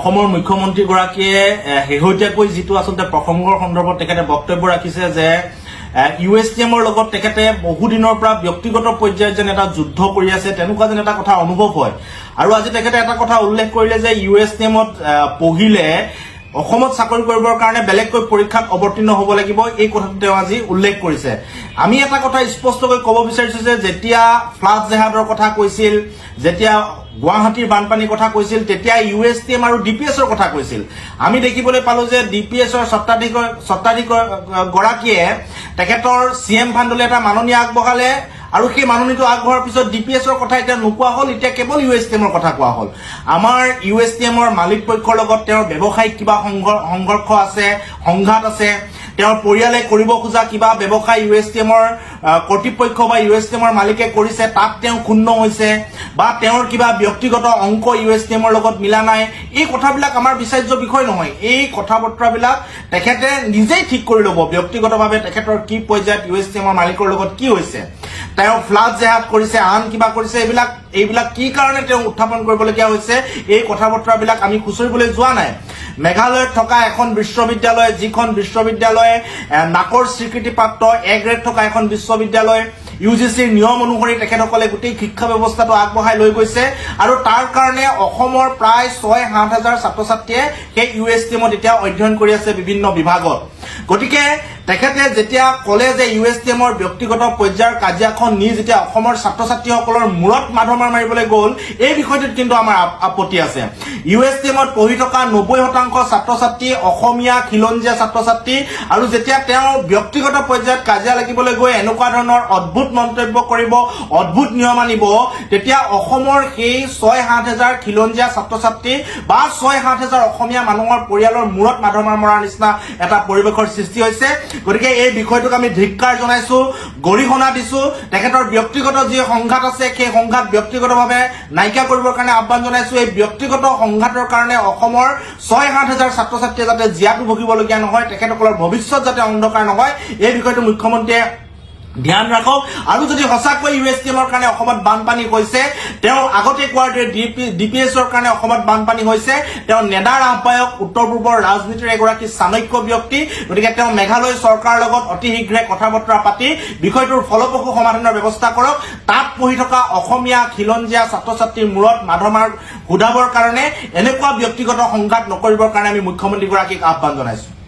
অসমৰ মুখ্যমন্ত্ৰীগৰাকীয়ে শেহতীয়াকৈ যিটো আচলতে প্ৰসংগৰ সন্দৰ্ভত তেখেতে বক্তব্য ৰাখিছে যে USTMৰ লগত তেখেতে বহুদিনৰ পৰা ব্যক্তিগত পৰ্যায়ত যেন এটা যুদ্ধ কৰি আছে তেনেকুৱা যেন এটা কথা অনুভৱ হয় আৰু আজি তেখেতে এটা কথা উল্লেখ কৰিলে যে USTMত পঢ়িলে অসমত চাকৰি কৰিবৰ কাৰণে বেলেগকৈ পৰীক্ষাত অৱতীৰ্ণ হ'ব লাগিব এই কথাটো তেওঁ আজি উল্লেখ কৰিছে আমি এটা কথা স্পষ্টকৈ ক'ব বিচাৰিছো যে যেতিয়া ফ্লাড জেহাদৰ কথা কৈছিল যেতিয়া গুৱাহাটীৰ বানপানীৰ কথা কৈছিল তেতিয়া USTM আৰু DPSৰ কথা কৈছিল আমি দেখিবলৈ পালো যে DPSৰ সত্তাধিকাৰ গৰাকীয়ে তেখেতৰ CM ফাণ্ডলৈ এটা মাননী আগবঢ়ালে আৰু সেই মাননীটো আগবঢ়াৰ পিছত DPSৰ কথা এতিয়া নোকোৱা হ'ল এতিয়া কেৱল USTMৰ কথা কোৱা হ'ল আমাৰ USTMৰ মালিক পক্ষৰ লগত তেওঁৰ ব্যৱসায়িক কিবা সংঘৰ্ষ আছে সংঘাত আছে তেওঁৰ পৰিয়ালে কৰিব খোজা কিবা ব্যৱসায় USTMৰ কৰ্তৃপক্ষ বা USTMৰ মালিকে কৰিছে তাত তেওঁ ক্ষুণ্ণ হৈছে বা তেওঁৰ কিবা ব্যক্তিগত অংক USTMৰ লগত মিলা নাই এই কথাবিলাক আমাৰ বিচাৰ্য বিষয় নহয় এই কথাবতৰাবিলাক তেখেতে নিজেই ঠিক কৰি ল'ব ব্যক্তিগতভাৱে তেখেতৰ কি পৰ্যায়ত USTMৰ মালিকৰ লগত কি হৈছে তেওঁ ফ্লাড জেহাদ কৰিছে আন কিবা কৰিছে এইবিলাক কি কাৰণে তেওঁ উত্থাপন কৰিবলগীয়া হৈছে এই কথাবতৰাবিলাক আমি খুচৰিবলৈ যোৱা নাই মেঘালয়ত থকা এখন বিশ্ববিদ্যালয় যিখন বিশ্ববিদ্যালয়ে নাকৰ স্বীকৃতিপ্ৰাপ্ত A গ্ৰেড থকা এখন বিশ্ববিদ্যালয় UGCৰ নিয়ম অনুসৰি তেখেতসকলে গোটেই শিক্ষা ব্যৱস্থাটো আগবঢ়াই লৈ গৈছে আৰু তাৰ কাৰণে অসমৰ প্ৰায় 6-7 হাজাৰ ছাত্ৰ ছাত্ৰীয়ে সেই USTMত এতিয়া অধ্যয়ন কৰি আছে বিভিন্ন বিভাগত গতিকে তেখেতে যেতিয়া কলে যে USTMৰ ব্যক্তিগত পৰ্যায়ৰ কাজিয়াখন নি যেতিয়া অসমৰ ছাত্ৰ ছাত্ৰীসকলৰ মূৰত মাধমাৰ মাৰিবলৈ গ'ল এই বিষয়টোত কিন্তু আমাৰ আপত্তি আছে USTMত পঢ়ি থকা 90% ছাত্ৰ ছাত্ৰী অসমীয়া খিলঞ্জীয়া ছাত্ৰ ছাত্ৰী আৰু যেতিয়া তেওঁ ব্যক্তিগত পৰ্যায়ত কাজিয়া লাগিবলৈ গৈ এনেকুৱা ধৰণৰ অদ্ভুত মন্তব্য কৰিব অদ্ভুত নিয়ম আনিব তেতিয়া অসমৰ সেই 6-7 হাজাৰ খিলঞ্জীয়া ছাত্ৰ ছাত্ৰী বা 6-7 হাজাৰ অসমীয়া মানুহৰ পৰিয়ালৰ মূৰত মাধমাৰ মৰাৰ নিচিনা এটা পৰিৱেশৰ সৃষ্টি হৈছে গতিকে এই বিষয়টোক আমি ধিক্কাৰ জনাইছো গৰিহণা দিছো তেখেতৰ ব্যক্তিগত যি সংঘাত আছে সেই সংঘাত ব্যক্তিগতভাৱে নাইকিয়া কৰিবৰ কাৰণে আহ্বান জনাইছো এই ব্যক্তিগত সংঘাতৰ কাৰণে অসমৰ 6-7 হাজাৰ ছাত্ৰ ছাত্ৰীয়ে যাতে জিয়াটো ভুগিবলগীয়া নহয় তেখেতসকলৰ ভৱিষ্যত যাতে অন্ধকাৰ নহয় এই বিষয়টো মুখ্যমন্ত্ৰীয়ে ধ্যান ৰাখক আৰু যদি সঁচাকৈ USTMৰ কাৰণে অসমত বানপানী হৈছে তেওঁ আগতে কোৱাৰ DPSৰ কাৰণে অসমত বানপানী হৈছে তেওঁ নেডাৰ আহ্বায়ক উত্তৰ পূবৰ ৰাজনীতিৰ এগৰাকী চাণক্য ব্যক্তি গতিকে তেওঁ মেঘালয় চৰকাৰৰ লগত অতি শীঘ্ৰে কথা বতৰা পাতি বিষয়টোৰ ফলপ্ৰসূ সমাধানৰ ব্যৱস্থা কৰক তাত পঢ়ি থকা অসমীয়া খিলঞ্জীয়া ছাত্ৰ ছাত্ৰীৰ মূৰত মাধমাৰ ঘূৰাবৰ কাৰণে এনেকুৱা ব্যক্তিগত সংঘাত নকৰিবৰ কাৰণে আমি মুখ্যমন্ত্ৰীগৰাকীক আহ্বান জনাইছো